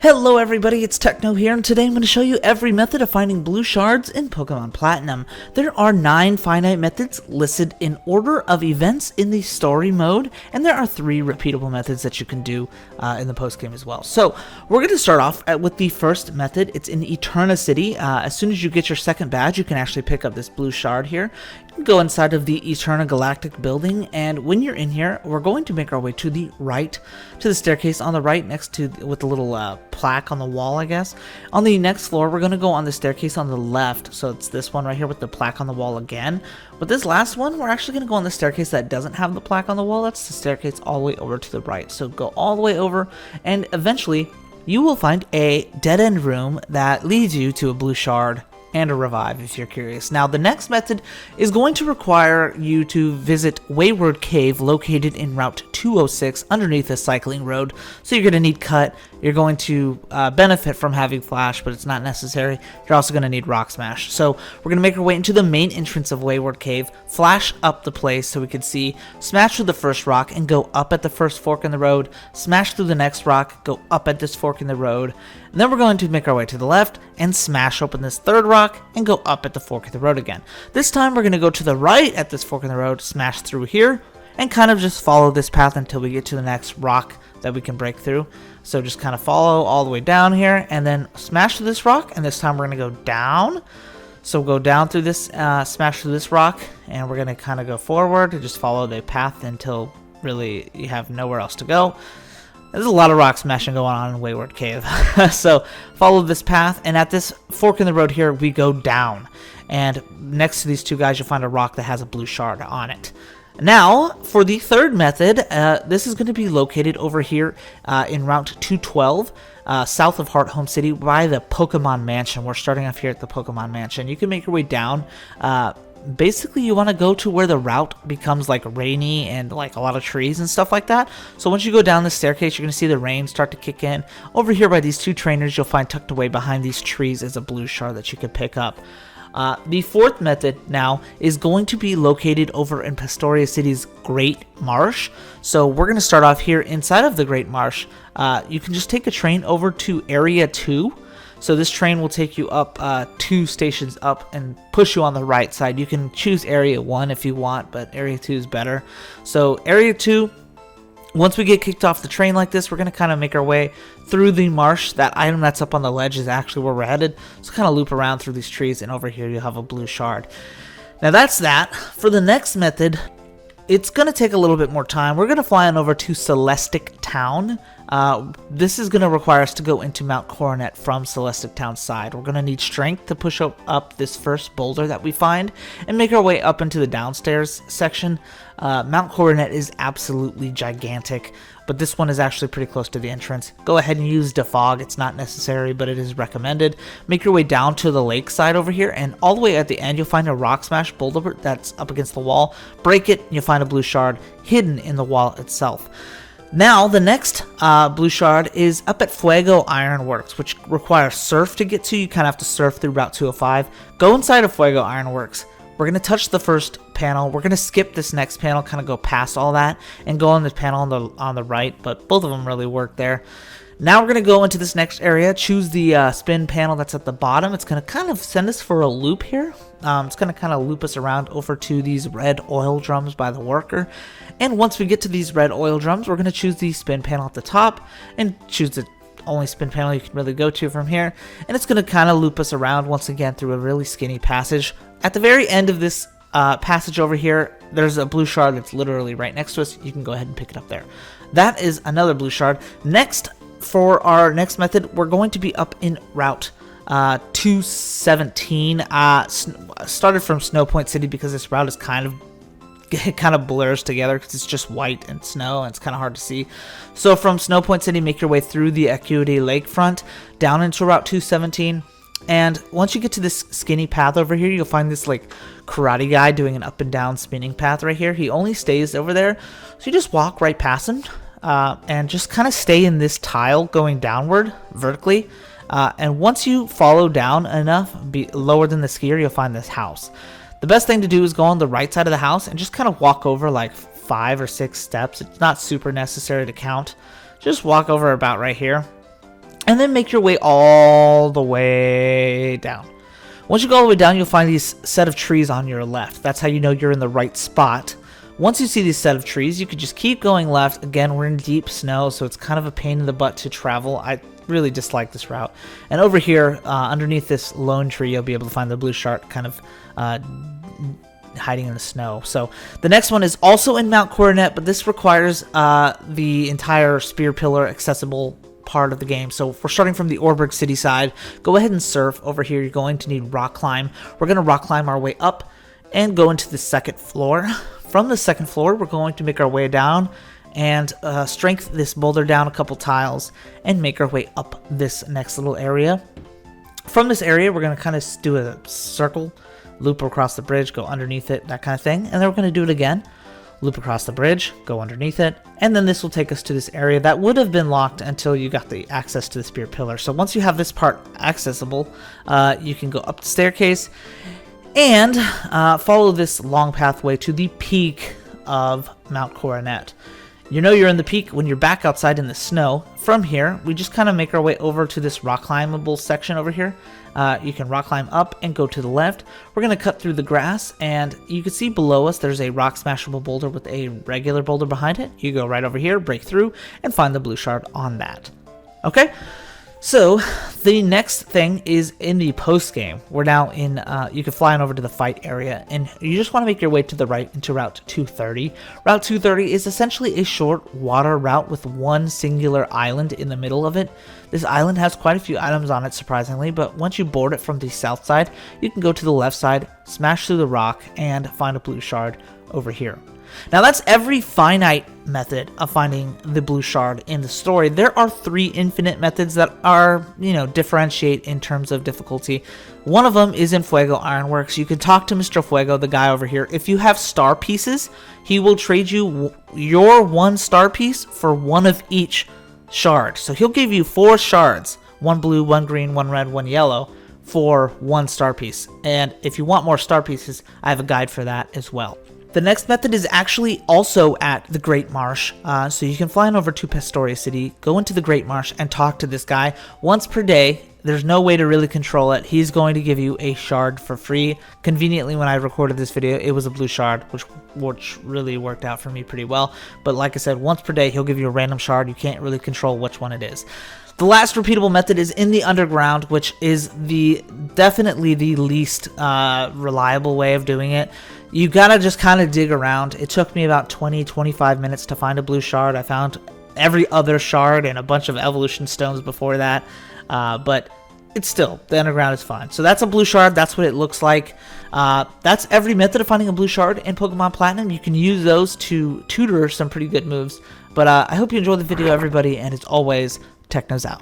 Hello everybody, it's Techno here, and today I'm going to show you every method of finding blue shards in Pokemon Platinum. There are 9 finite methods listed in order of events in the story mode, and there are 3 repeatable methods that you can do in the post-game as well. So, we're going to start off with the first method. It's in Eterna City. As soon as you get your second badge, you can actually pick up this blue shard here. You can go inside of the Eterna Galactic building, and when you're in here, we're going to make our way to the right, to the staircase on the right next to, with the little plaque on the wall, I guess. On the next floor, we're going to go on the staircase on the left, so it's this one right here with the plaque on the wall again. But this last one, we're actually going to go on the staircase that doesn't have the plaque on the wall. That's the staircase all the way over to the right. So go all the way over, and eventually you will find a dead-end room that leads you to a blue shard and a revive if you're curious. Now the next method is going to require you to visit Wayward Cave, located in Route 206 underneath a cycling road. So you're going to need Cut, you're going to benefit from having Flash, but it's not necessary. You're also going to need Rock Smash. So we're going to make our way into the main entrance of Wayward Cave, flash up the place so we can see, smash through the first rock and go up at the first fork in the road, smash through the next rock, go up at this fork in the road, and then we're going to make our way to the left and smash open this third rock and go up at the fork in the road again. This time we're going to go to the right at this fork in the road, smash through here, and kind of just follow this path until we get to the next rock that we can break through. So just kind of follow all the way down here and then smash through this rock, and this time we're going to go down. So go down through this, smash through this rock, and we're going to kind of go forward and just follow the path until really you have nowhere else to go. There's a lot of rock smashing going on in Wayward Cave. So follow this path, and at this fork in the road here, we go down. And next to these two guys, you'll find a rock that has a blue shard on it. Now, for the third method, this is going to be located over here in Route 212, south of Heart Home City, by the Pokemon Mansion. We're starting off here at the Pokemon Mansion. You can make your way down. Basically, you want to go to where the route becomes like rainy and like a lot of trees and stuff like that. So once you go down the staircase, you're going to see the rain start to kick in. Over here by these two trainers, you'll find tucked away behind these trees is a blue shard that you can pick up. The fourth method now is going to be located over in Pastoria City's Great Marsh. So we're going to start off here inside of the Great Marsh. You can just take a train over to Area 2. So this train will take you up 2 stations up and push you on the right side. You can choose Area 1 if you want, but Area 2 is better. So Area 2, once we get kicked off the train like this, we're going to kind of make our way through the marsh. That item that's up on the ledge is actually where we're headed. So kind of loop around through these trees, and over here you'll have a blue shard. Now that's that. For the next method, it's going to take a little bit more time. We're going to fly on over to Celestic Town. This is going to require us to go into Mount Coronet from Celestic Town's side. We're going to need strength to push up this first boulder that we find and make our way up into the downstairs section. Mount Coronet is absolutely gigantic, but this one is actually pretty close to the entrance. Go ahead and use Defog. It's not necessary, but it is recommended. Make your way down to the lake side over here, and all the way at the end, you'll find a Rock Smash boulder that's up against the wall. Break it, and you'll find a blue shard hidden in the wall itself. Now, the next blue shard is up at Fuego Ironworks, which requires surf to get to. You kind of have to surf through Route 205. Go inside of Fuego Ironworks. We're going to touch the first panel. We're going to skip this next panel, kind of go past all that, and go on this panel on the right, but both of them really work there. Now we're going to go into this next area, choose the spin panel that's at the bottom. It's going to kind of send us for a loop here. It's going to kind of loop us around over to these red oil drums by the worker. And once we get to these red oil drums, we're going to choose the spin panel at the top and choose the only spin panel you can really go to from here. And it's going to kind of loop us around once again through a really skinny passage. At the very end of this passage over here, there's a blue shard that's literally right next to us. You can go ahead and pick it up there. That is another blue shard. Next, for our next method, we're going to be up in Route 217. Started from Snow Point City because this route is kind of blurs together because it's just white and snow and it's kind of hard to see. So from Snow Point City, make your way through the Acuity Lakefront down into Route 217. And once you get to this skinny path over here, you'll find this like karate guy doing an up and down spinning path right here. He only stays over there, so you just walk right past him and just kind of stay in this tile going downward vertically. And once you follow down enough, lower than the skier, you'll find this house. The best thing to do is go on the right side of the house and just kind of walk over like 5 or 6 steps. It's not super necessary to count. just walk over about right here. And then make your way all the way down. Once you go all the way down, you'll find these set of trees on your left. That's how you know you're in the right spot. Once you see these set of trees, you could just keep going left. Again, we're in deep snow, so it's kind of a pain in the butt to travel. I really dislike this route. And over here, underneath this lone tree, you'll be able to find the blue shard kind of hiding in the snow. So the next one is also in Mount Coronet, but this requires the entire spear pillar accessible part of the game. So if we're starting from the Orberg City side, go ahead and surf. Over here, you're going to need rock climb. We're going to rock climb our way up and go into the second floor. From the second floor, we're going to make our way down and strength this boulder down a couple tiles and make our way up this next little area. From this area, we're going to kind of do a circle, loop across the bridge, go underneath it, that kind of thing. And then we're going to do it again. Loop across the bridge, go underneath it, and then this will take us to this area that would have been locked until you got the access to the spear pillar. So once you have this part accessible, you can go up the staircase and follow this long pathway to the peak of Mount Coronet. You know you're in the peak when you're back outside in the snow. From here, we just kind of make our way over to this rock climbable section over here. You can rock climb up and go to the left. We're going to cut through the grass, and you can see below us there's a rock smashable boulder with a regular boulder behind it. You go right over here, break through, and find the blue shard on that. Okay? So, the next thing is in the post-game. We're now in, you can fly on over to the fight area, and you just want to make your way to the right into Route 230. Route 230 is essentially a short water route with one singular island in the middle of it. This island has quite a few items on it, surprisingly, but once you board it from the south side, you can go to the left side, smash through the rock, and find a blue shard over here. Now that's every finite method of finding the blue shard in the story. There are 3 infinite methods that are, differentiate in terms of difficulty. One of them is in Fuego Ironworks. You can talk to Mr. Fuego, the guy over here. If you have star pieces, he will trade you your 1 star piece for 1 of each shard. So he'll give you 4 shards, 1 blue, 1 green, 1 red, 1 yellow, for 1 star piece. And if you want more star pieces, I have a guide for that as well. The next method is actually also at the Great Marsh, so you can fly on over to Pastoria City, go into the Great Marsh, and talk to this guy once per day. There's no way to really control it. He's going to give you a shard for free. Conveniently, when I recorded this video, it was a blue shard, which really worked out for me pretty well. But like I said, once per day, he'll give you a random shard. You can't really control which one it is. The last repeatable method is in the underground, which is definitely the least reliable way of doing it. You gotta just kind of dig around. It took me about 20-25 minutes to find a blue shard. I found every other shard and a bunch of evolution stones before that, but it's still, the underground is fine. So that's a blue shard. That's what it looks like. That's every method of finding a blue shard in Pokemon Platinum. You can use those to tutor some pretty good moves. But I hope you enjoyed the video, everybody, and as always, Techno's out.